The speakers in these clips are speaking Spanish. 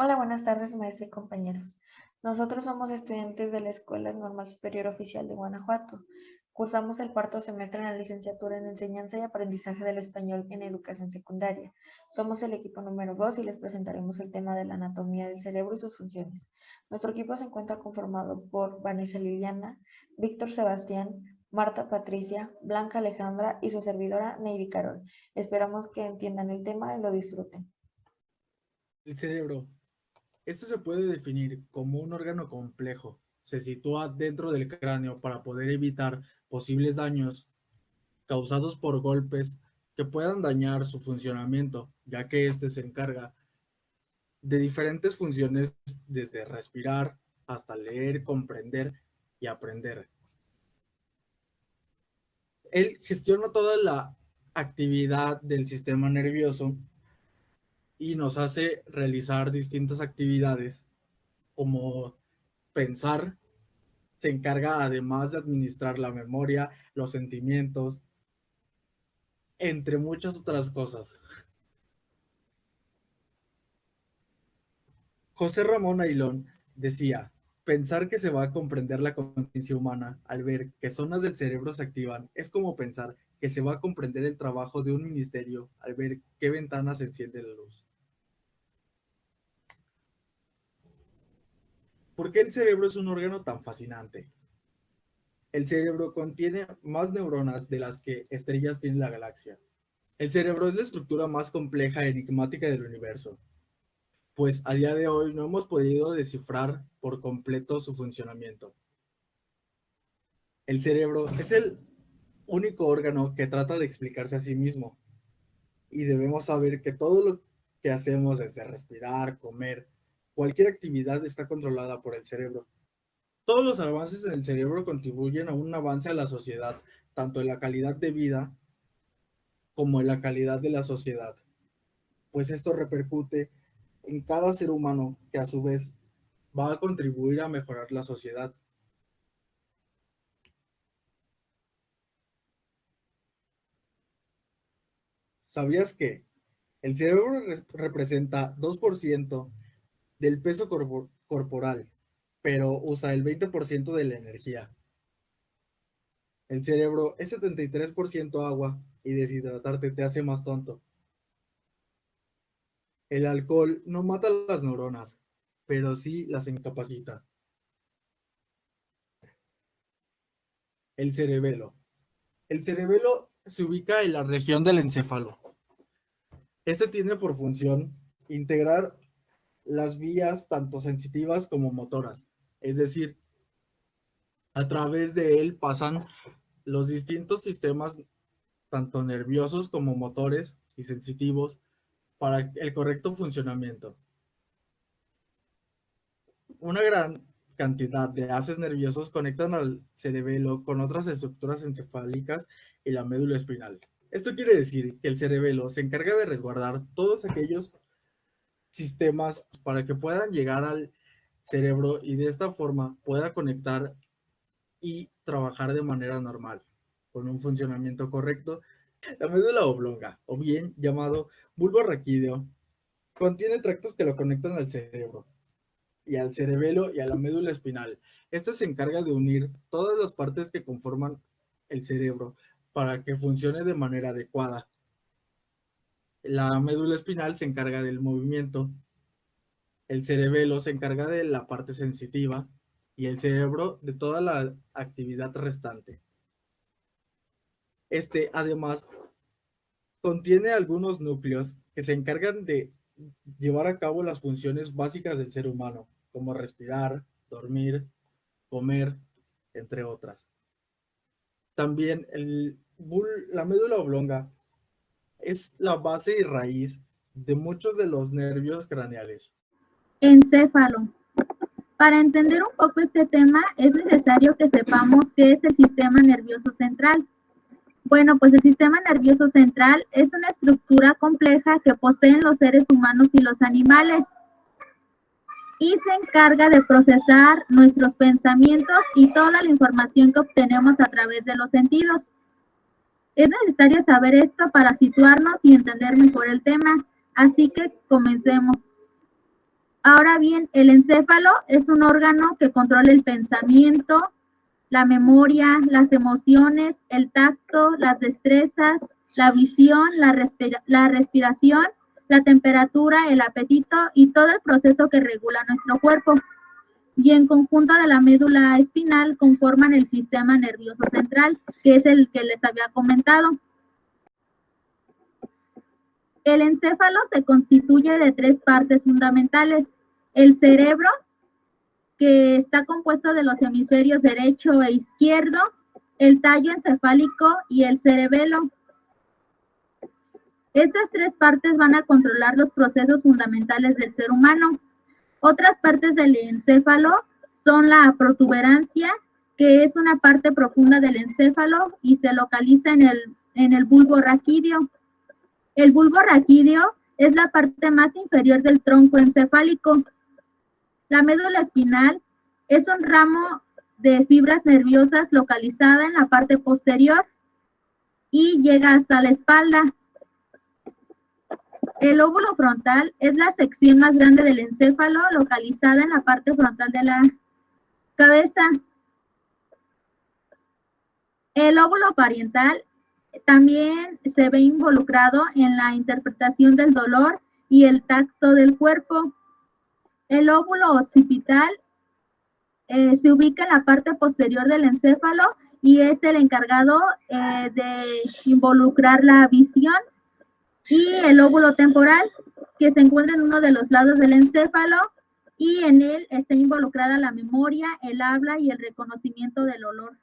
Hola, buenas tardes, maestros y compañeros. Nosotros somos estudiantes de la Escuela Normal Superior Oficial de Guanajuato. Cursamos el cuarto semestre en la licenciatura en Enseñanza y Aprendizaje del Español en Educación Secundaria. Somos el equipo número 2 y les presentaremos el tema de la anatomía del cerebro y sus funciones. Nuestro equipo se encuentra conformado por Vanessa Liliana, Víctor Sebastián, Marta Patricia, Blanca Alejandra y su servidora Neidy Carol. Esperamos que entiendan el tema y lo disfruten. El cerebro. Este se puede definir como un órgano complejo. Se sitúa dentro del cráneo para poder evitar posibles daños causados por golpes que puedan dañar su funcionamiento, ya que éste se encarga de diferentes funciones desde respirar hasta leer, comprender y aprender. Él gestiona toda la actividad del sistema nervioso y nos hace realizar distintas actividades como pensar. Se encarga además de administrar la memoria, los sentimientos, entre muchas otras cosas. José Ramón Ailón decía: pensar que se va a comprender la conciencia humana al ver qué zonas del cerebro se activan es como pensar que se va a comprender el trabajo de un ministerio al ver qué ventana se enciende la luz. ¿Por qué el cerebro es un órgano tan fascinante? El cerebro contiene más neuronas de las que estrellas tiene la galaxia. El cerebro es la estructura más compleja y enigmática del universo, pues a día de hoy no hemos podido descifrar por completo su funcionamiento. El cerebro es el único órgano que trata de explicarse a sí mismo, y debemos saber que todo lo que hacemos, desde respirar, comer, cualquier actividad está controlada por el cerebro. Todos los avances en el cerebro contribuyen a un avance a la sociedad, tanto en la calidad de vida como en la calidad de la sociedad, pues esto repercute en cada ser humano, que a su vez va a contribuir a mejorar la sociedad. ¿Sabías que el cerebro representa 2% del peso corporal, pero usa el 20% de la energía? El cerebro es 73% agua, y deshidratarte te hace más tonto. El alcohol no mata las neuronas, pero sí las incapacita. El cerebelo. El cerebelo se ubica en la región del encéfalo. Este tiene por función integrar las vías tanto sensitivas como motoras, es decir, a través de él pasan los distintos sistemas, tanto nerviosos como motores y sensitivos, para el correcto funcionamiento. Una gran cantidad de haces nerviosos conectan al cerebelo con otras estructuras encefálicas y la médula espinal. Esto quiere decir que el cerebelo se encarga de resguardar todos aquellos sistemas para que puedan llegar al cerebro y de esta forma pueda conectar y trabajar de manera normal, con un funcionamiento correcto. La médula oblonga, o bien llamado bulbo raquídeo, contiene tractos que lo conectan al cerebro y al cerebelo y a la médula espinal. Esta se encarga de unir todas las partes que conforman el cerebro para que funcione de manera adecuada. La médula espinal se encarga del movimiento, el cerebelo se encarga de la parte sensitiva y el cerebro de toda la actividad restante. Este, además, contiene algunos núcleos que se encargan de llevar a cabo las funciones básicas del ser humano, como respirar, dormir, comer, entre otras. También la médula oblonga es la base y raíz de muchos de los nervios craneales. Encéfalo. Para entender un poco este tema es necesario que sepamos qué es el sistema nervioso central. Bueno, pues el sistema nervioso central es una estructura compleja que poseen los seres humanos y los animales y se encarga de procesar nuestros pensamientos y toda la información que obtenemos a través de los sentidos. Es necesario saber esto para situarnos y entender mejor el tema, así que comencemos. Ahora bien, el encéfalo es un órgano que controla el pensamiento, la memoria, las emociones, el tacto, las destrezas, la visión, la respiración, la temperatura, el apetito y todo el proceso que regula nuestro cuerpo. Y en conjunto de la médula espinal conforman el sistema nervioso central, que es el que les había comentado. El encéfalo se constituye de 3 partes fundamentales: el cerebro, que está compuesto de los hemisferios derecho e izquierdo, el tallo encefálico y el cerebelo. Estas 3 partes van a controlar los procesos fundamentales del ser humano. Otras partes del encéfalo son la protuberancia, que es una parte profunda del encéfalo y se localiza en el bulbo raquídeo. El bulbo raquídeo es la parte más inferior del tronco encefálico. La médula espinal es un ramo de fibras nerviosas localizada en la parte posterior y llega hasta la espalda. El lóbulo frontal es la sección más grande del encéfalo, localizada en la parte frontal de la cabeza. El lóbulo parietal también se ve involucrado en la interpretación del dolor y el tacto del cuerpo. El lóbulo occipital se ubica en la parte posterior del encéfalo y es el encargado de involucrar la visión. Y el lóbulo temporal, que se encuentra en uno de los lados del encéfalo, y en él está involucrada la memoria, el habla y el reconocimiento del olor.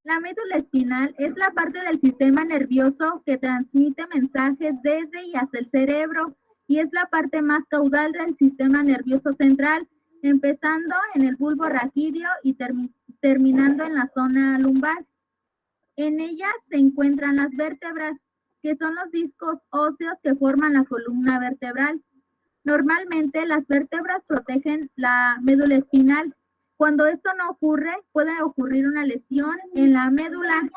La médula espinal es la parte del sistema nervioso que transmite mensajes desde y hasta el cerebro, y es la parte más caudal del sistema nervioso central, empezando en el bulbo raquídeo y terminando en la zona lumbar. En ella se encuentran las vértebras, que son los discos óseos que forman la columna vertebral. Normalmente las vértebras protegen la médula espinal. Cuando esto no ocurre, puede ocurrir una lesión en la médula.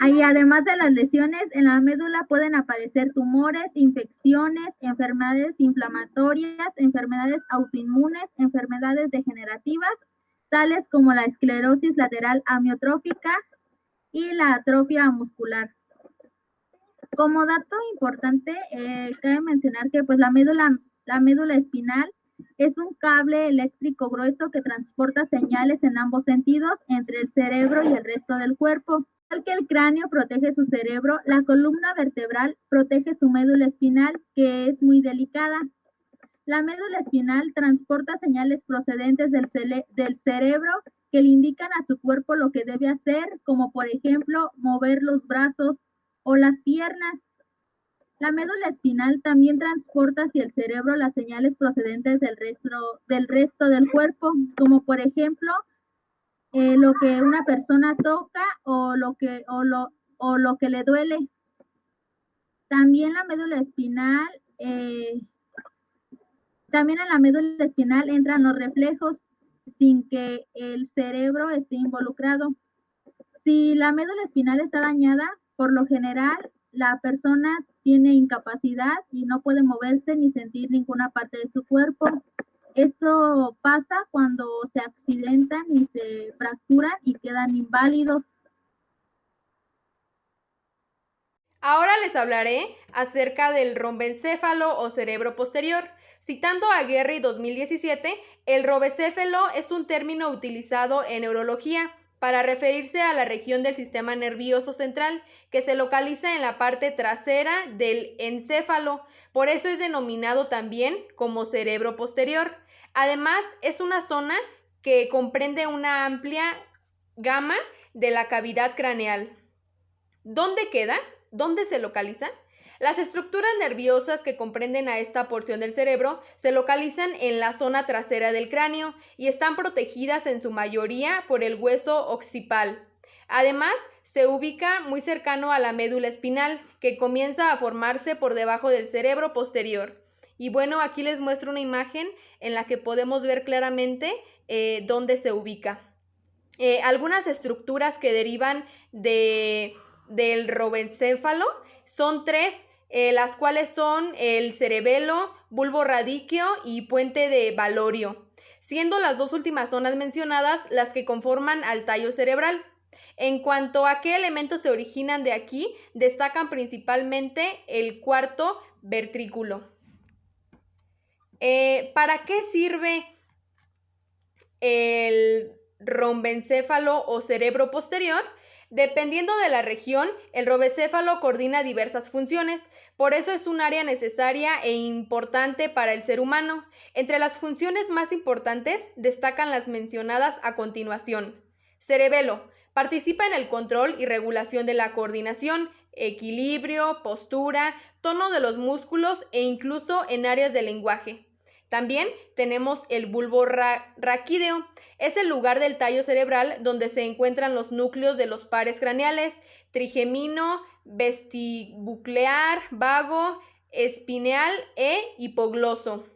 Y además de las lesiones, en la médula pueden aparecer tumores, infecciones, enfermedades inflamatorias, enfermedades autoinmunes, enfermedades degenerativas, tales como la esclerosis lateral amiotrófica y la atrofia muscular. Como dato importante, cabe mencionar que pues la médula espinal es un cable eléctrico grueso que transporta señales en ambos sentidos entre el cerebro y el resto del cuerpo. Igual que el cráneo protege su cerebro, la columna vertebral protege su médula espinal, que es muy delicada. La médula espinal transporta señales procedentes del cerebro que le indican a su cuerpo lo que debe hacer, como por ejemplo mover los brazos o las piernas. La médula espinal también transporta hacia el cerebro las señales procedentes del resto del cuerpo, como por ejemplo lo que una persona toca o lo que le duele. También la médula espinal, también en la médula espinal entran los reflejos sin que el cerebro esté involucrado. Si la médula espinal está dañada, por lo general la persona tiene incapacidad y no puede moverse ni sentir ninguna parte de su cuerpo. Esto pasa cuando se accidentan y se fracturan y quedan inválidos. Ahora les hablaré acerca del rombencéfalo o cerebro posterior. Citando a Guerri 2017, el robecéfalo es un término utilizado en neurología para referirse a la región del sistema nervioso central que se localiza en la parte trasera del encéfalo. Por eso es denominado también como cerebro posterior. Además, es una zona que comprende una amplia gama de la cavidad craneal. ¿Dónde queda? ¿Dónde se localiza? Las estructuras nerviosas que comprenden a esta porción del cerebro se localizan en la zona trasera del cráneo y están protegidas en su mayoría por el hueso occipal. Además, se ubica muy cercano a la médula espinal, que comienza a formarse por debajo del cerebro posterior. Y bueno, aquí les muestro una imagen en la que podemos ver claramente dónde se ubica. Algunas estructuras que derivan del robencéfalo son 3 las cuales son el cerebelo, bulbo radíqueo y puente de Valorio, siendo las dos últimas zonas mencionadas las que conforman al tallo cerebral. En cuanto a qué elementos se originan de aquí, destacan principalmente el cuarto ventrículo. ¿Para qué sirve el rombencéfalo o cerebro posterior? Dependiendo de la región, el rombencéfalo coordina diversas funciones, por eso es un área necesaria e importante para el ser humano. Entre las funciones más importantes destacan las mencionadas a continuación. Cerebelo. Participa en el control y regulación de la coordinación, equilibrio, postura, tono de los músculos e incluso en áreas del lenguaje. También tenemos el bulbo raquídeo. Es el lugar del tallo cerebral donde se encuentran los núcleos de los pares craneales, trigemino, vestibular, vago, espineal e hipogloso.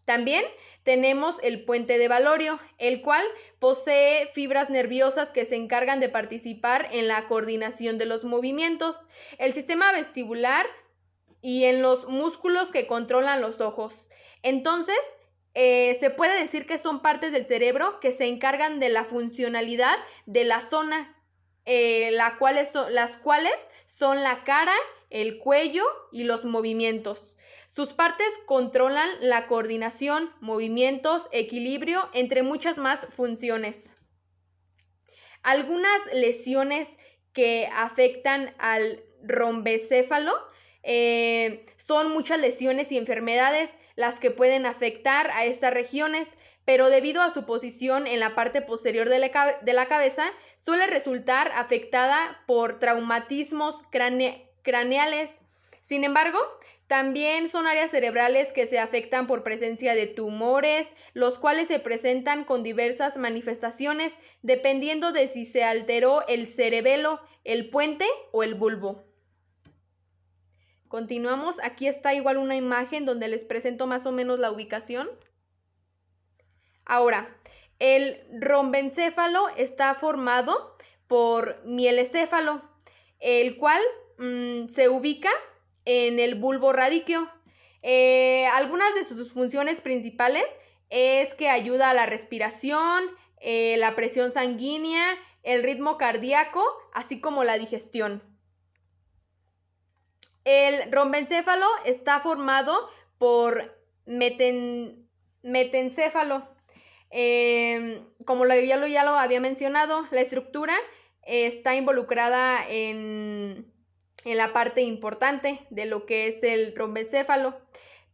También tenemos el puente de Valorio, el cual posee fibras nerviosas que se encargan de participar en la coordinación de los movimientos, el sistema vestibular y en los músculos que controlan los ojos. Entonces, se puede decir que son partes del cerebro que se encargan de la funcionalidad de la zona, las cuales son la cara, el cuello y los movimientos. Sus partes controlan la coordinación, movimientos, equilibrio, entre muchas más funciones. Algunas lesiones que afectan al rombencéfalo son muchas lesiones y enfermedades las que pueden afectar a estas regiones, pero debido a su posición en la parte posterior de la cabeza, suele resultar afectada por traumatismos craneales. Sin embargo, también son áreas cerebrales que se afectan por presencia de tumores, los cuales se presentan con diversas manifestaciones dependiendo de si se alteró el cerebelo, el puente o el bulbo. Continuamos, aquí está igual una imagen donde les presento más o menos la ubicación. Ahora, el rombencéfalo está formado por mielecéfalo, el cual se ubica en el bulbo radíqueo. Algunas de sus funciones principales es que ayuda a la respiración, la presión sanguínea, el ritmo cardíaco, así como la digestión. El rombencéfalo está formado por metencéfalo. Como ya lo había mencionado, la estructura está involucrada en la parte importante de lo que es el rombencéfalo,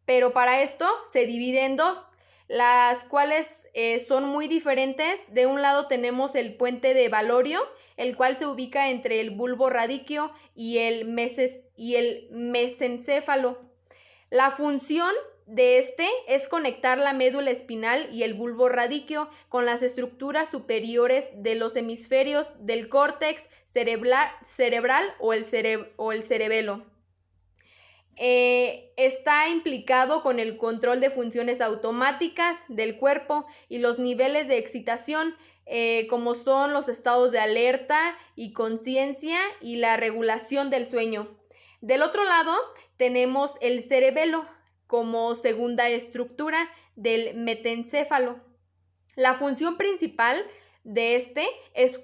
pero para esto se divide en dos, las cuales son muy diferentes. De un lado tenemos el puente de Valorio, el cual se ubica entre el bulbo radíqueo y el mesencéfalo. La función de este es conectar la médula espinal y el bulbo radíqueo con las estructuras superiores de los hemisferios del córtex cerebral o el cerebelo. Está implicado con el control de funciones automáticas del cuerpo y los niveles de excitación, como son los estados de alerta y conciencia y la regulación del sueño. Del otro lado tenemos el cerebelo como segunda estructura del metencéfalo. La función principal de este es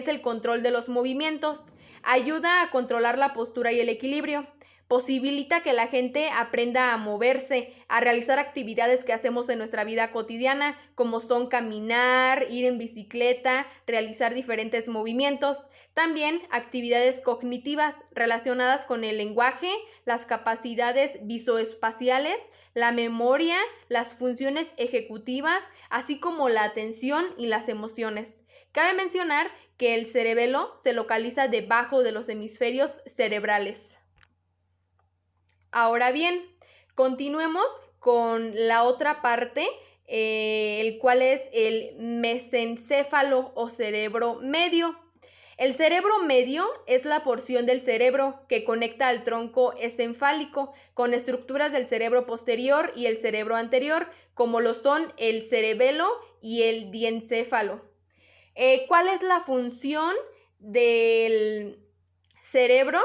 el control de los movimientos. Ayuda a controlar la postura y el equilibrio. Posibilita que la gente aprenda a moverse, a realizar actividades que hacemos en nuestra vida cotidiana, como son caminar, ir en bicicleta, realizar diferentes movimientos. También actividades cognitivas relacionadas con el lenguaje, las capacidades visoespaciales, la memoria, las funciones ejecutivas, así como la atención y las emociones. Cabe mencionar que el cerebelo se localiza debajo de los hemisferios cerebrales. Ahora bien, continuemos con la otra parte, el cual es el mesencéfalo o cerebro medio. El cerebro medio es la porción del cerebro que conecta al tronco encefálico con estructuras del cerebro posterior y el cerebro anterior, como lo son el cerebelo y el diencéfalo. ¿Cuál es la función del cerebro?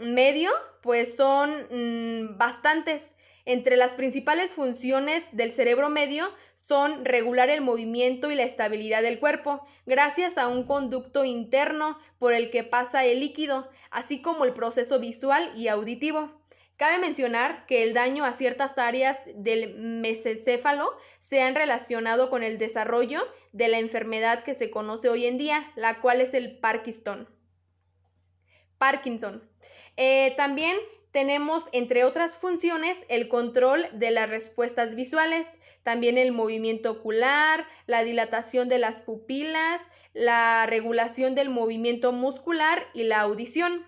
medio, pues son bastantes. Entre las principales funciones del cerebro medio son regular el movimiento y la estabilidad del cuerpo, gracias a un conducto interno por el que pasa el líquido, así como el proceso visual y auditivo. Cabe mencionar que el daño a ciertas áreas del mesencéfalo se han relacionado con el desarrollo de la enfermedad que se conoce hoy en día, la cual es el Parkinson. También tenemos, entre otras funciones, el control de las respuestas visuales, también el movimiento ocular, la dilatación de las pupilas, la regulación del movimiento muscular y la audición.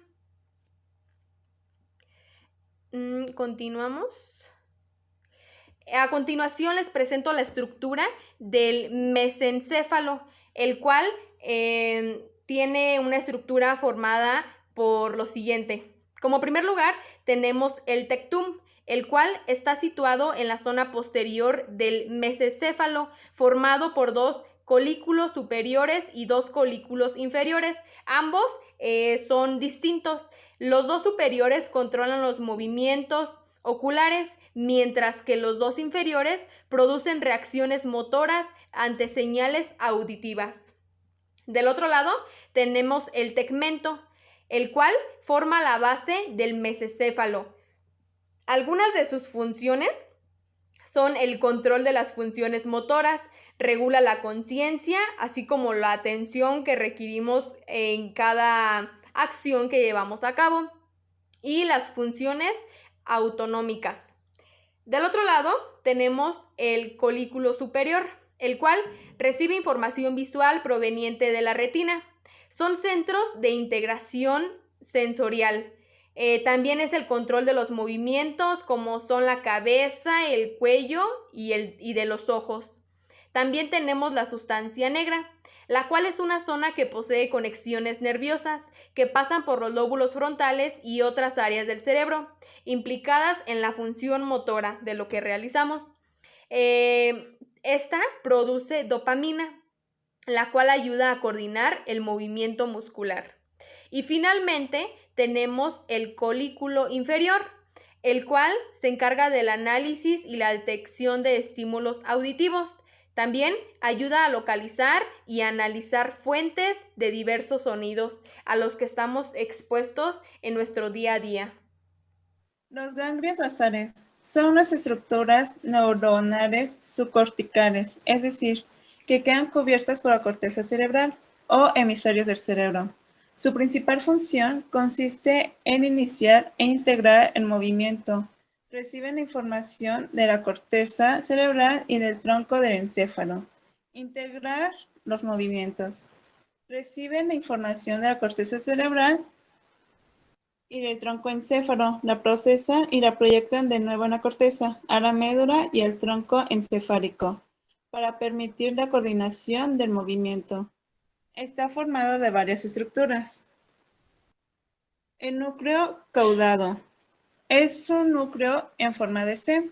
Continuamos. A continuación les presento la estructura del mesencéfalo, el cual tiene una estructura formada por lo siguiente. Como primer lugar, tenemos el tectum, el cual está situado en la zona posterior del mesencéfalo, formado por 2 colículos superiores y 2 colículos inferiores. Ambos son distintos. Los 2 superiores controlan los movimientos oculares, mientras que los 2 inferiores producen reacciones motoras ante señales auditivas. Del otro lado, tenemos el tegmento, el cual forma la base del mesencéfalo. Algunas de sus funciones son el control de las funciones motoras, regula la conciencia, así como la atención que requerimos en cada acción que llevamos a cabo, y las funciones autonómicas. Del otro lado tenemos el colículo superior, el cual recibe información visual proveniente de la retina. Son centros de integración sensorial. También es el control de los movimientos, como son la cabeza, el cuello y de los ojos. También tenemos la sustancia negra, la cual es una zona que posee conexiones nerviosas que pasan por los lóbulos frontales y otras áreas del cerebro, implicadas en la función motora de lo que realizamos. Esta produce dopamina, la cual ayuda a coordinar el movimiento muscular. Y finalmente tenemos el colículo inferior, el cual se encarga del análisis y la detección de estímulos auditivos. También ayuda a localizar y analizar fuentes de diversos sonidos a los que estamos expuestos en nuestro día a día. Los ganglios basales son unas estructuras neuronales subcorticales, es decir, que quedan cubiertas por la corteza cerebral o hemisferios del cerebro. Su principal función consiste en iniciar e integrar el movimiento. Reciben la información de la corteza cerebral y del tronco del encéfalo. Integrar los movimientos. Reciben la información de la corteza cerebral y del tronco encéfalo, la procesan y la proyectan de nuevo en la corteza, a la médula y al tronco encefálico, para permitir la coordinación del movimiento. Está formado de varias estructuras. El núcleo caudado es un núcleo en forma de C,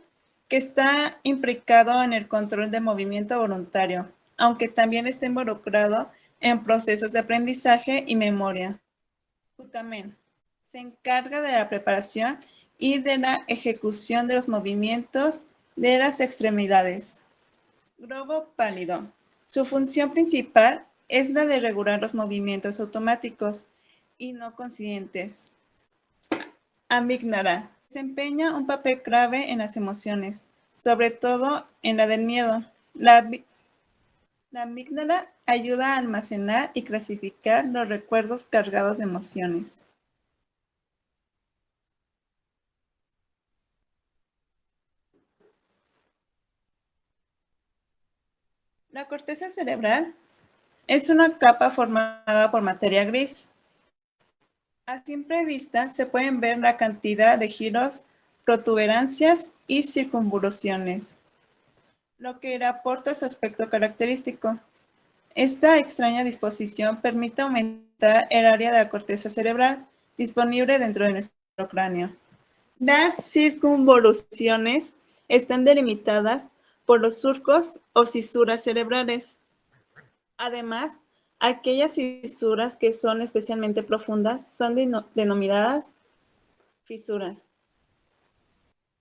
que está implicado en el control del movimiento voluntario, aunque también está involucrado en procesos de aprendizaje y memoria. Putamen se encarga de la preparación y de la ejecución de los movimientos de las extremidades. Globo pálido. Su función principal es la de regular los movimientos automáticos y no conscientes. Amígdala. Desempeña un papel clave en las emociones, sobre todo en la del miedo. La amígdala ayuda a almacenar y clasificar los recuerdos cargados de emociones. La corteza cerebral es una capa formada por materia gris. A simple vista se pueden ver la cantidad de giros, protuberancias y circunvoluciones, lo que le aporta su aspecto característico. Esta extraña disposición permite aumentar el área de la corteza cerebral disponible dentro de nuestro cráneo. Las circunvoluciones están delimitadas por los surcos o fisuras cerebrales. Además, aquellas fisuras que son especialmente profundas son denominadas Fisuras.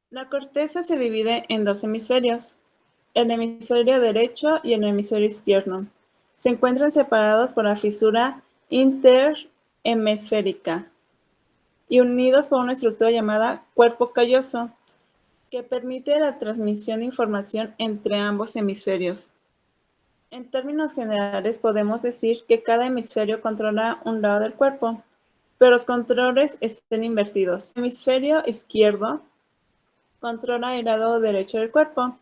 La corteza se divide en dos hemisferios, el hemisferio derecho y el hemisferio izquierdo. Se encuentran separados por la fisura interhemisférica y unidos por una estructura llamada cuerpo calloso, que permite la transmisión de información entre ambos hemisferios. En términos generales, podemos decir que cada hemisferio controla un lado del cuerpo, pero los controles están invertidos. El hemisferio izquierdo controla el lado derecho del cuerpo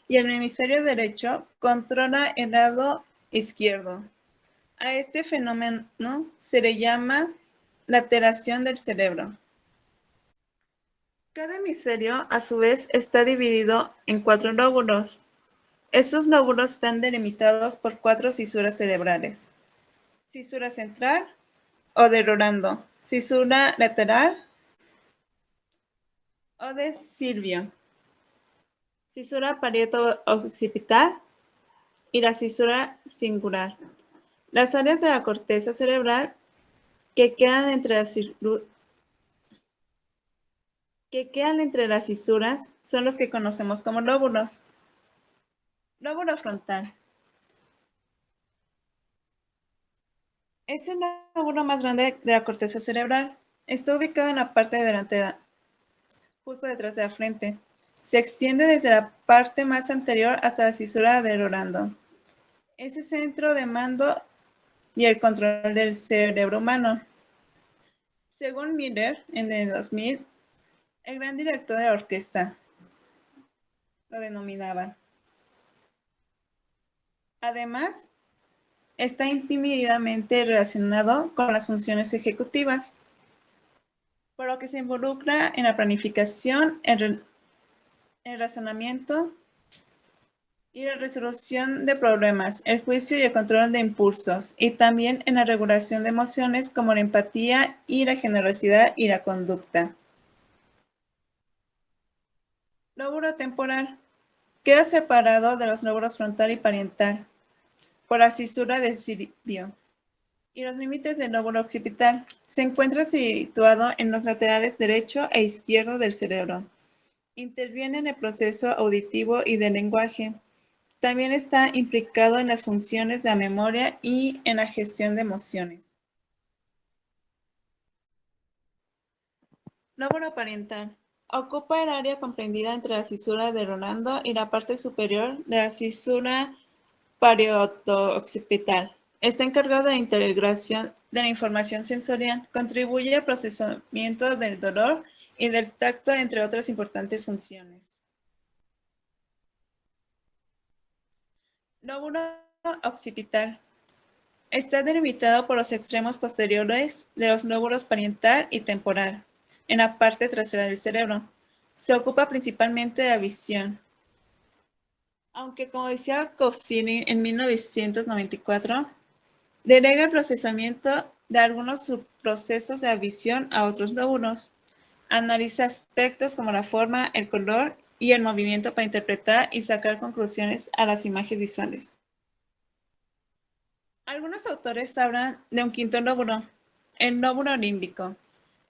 y el hemisferio derecho controla el lado izquierdo. A este fenómeno se le llama la alteración del cerebro. Cada hemisferio, a su vez, está dividido en 4 lóbulos. Estos lóbulos están delimitados por 4 cisuras cerebrales: cisura central o de Rolando, cisura lateral o de Silvio, cisura parieto-occipital y la cisura singular. Las áreas de la corteza cerebral que quedan entre las cisuras son los que conocemos como lóbulos. Lóbulo frontal. Es el lóbulo más grande de la corteza cerebral. Está ubicado en la parte delantera, justo detrás de la frente. Se extiende desde la parte más anterior hasta la cisura de Rolando. Es el centro de mando y el control del cerebro humano. Según Miller, en el 2000, el gran director de la orquesta lo denominaba. Además, está íntimamente relacionado con las funciones ejecutivas, por lo que se involucra en la planificación, el razonamiento y la resolución de problemas, el juicio y el control de impulsos, y también en la regulación de emociones como la empatía y la generosidad y la conducta. Lóbulo temporal. Queda separado de los lóbulos frontal y parietal por la cisura de Silvio y los límites del lóbulo occipital. Se encuentra situado en los laterales derecho e izquierdo del cerebro. Interviene en el proceso auditivo y del lenguaje. También está implicado en las funciones de la memoria y en la gestión de emociones. Lóbulo parietal. Ocupa el área comprendida entre la cisura de Rolando y la parte superior de la cisura parieto-occipital. Está encargado de la integración de la información sensorial, contribuye al procesamiento del dolor y del tacto, entre otras importantes funciones. Lóbulo occipital. Está delimitado por los extremos posteriores de los lóbulos parietal y temporal, en la parte trasera del cerebro. Se ocupa principalmente de la visión. Aunque, como decía Cossini en 1994, delega el procesamiento de algunos subprocesos de la visión a otros lóbulos. Analiza aspectos como la forma, el color y el movimiento para interpretar y sacar conclusiones a las imágenes visuales. Algunos autores hablan de un quinto lóbulo, el lóbulo límbico.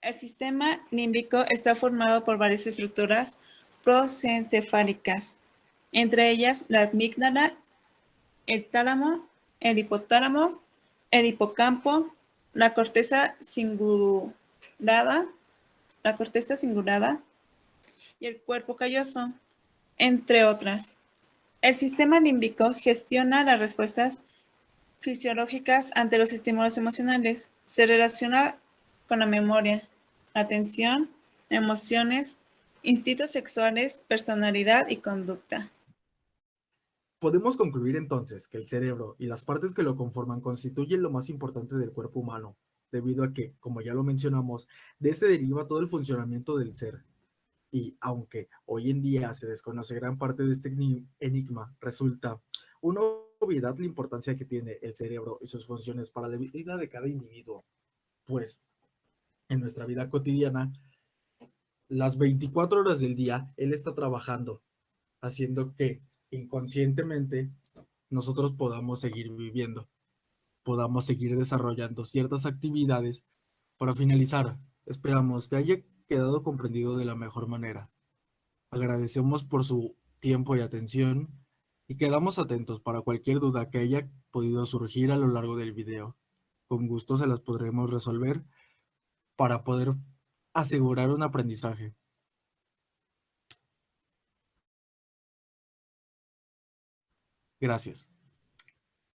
El sistema límbico está formado por varias estructuras prosencefálicas, entre ellas la amígdala, el tálamo, el hipotálamo, el hipocampo, la corteza cingulada y el cuerpo calloso, entre otras. El sistema límbico gestiona las respuestas fisiológicas ante los estímulos emocionales. Se relaciona con la memoria, atención, emociones, instintos sexuales, personalidad y conducta. Podemos concluir entonces que el cerebro y las partes que lo conforman constituyen lo más importante del cuerpo humano, debido a que, como ya lo mencionamos, de este deriva todo el funcionamiento del ser. Y aunque hoy en día se desconoce gran parte de este enigma, resulta una obviedad la importancia que tiene el cerebro y sus funciones para la vida de cada individuo, pues en nuestra vida cotidiana, las 24 horas del día, él está trabajando, haciendo que inconscientemente nosotros podamos seguir viviendo, podamos seguir desarrollando ciertas actividades. Para finalizar, esperamos que quedado comprendido de la mejor manera. Agradecemos por su tiempo y atención y quedamos atentos para cualquier duda que haya podido surgir a lo largo del video. Con gusto se las podremos resolver para poder asegurar un aprendizaje. Gracias.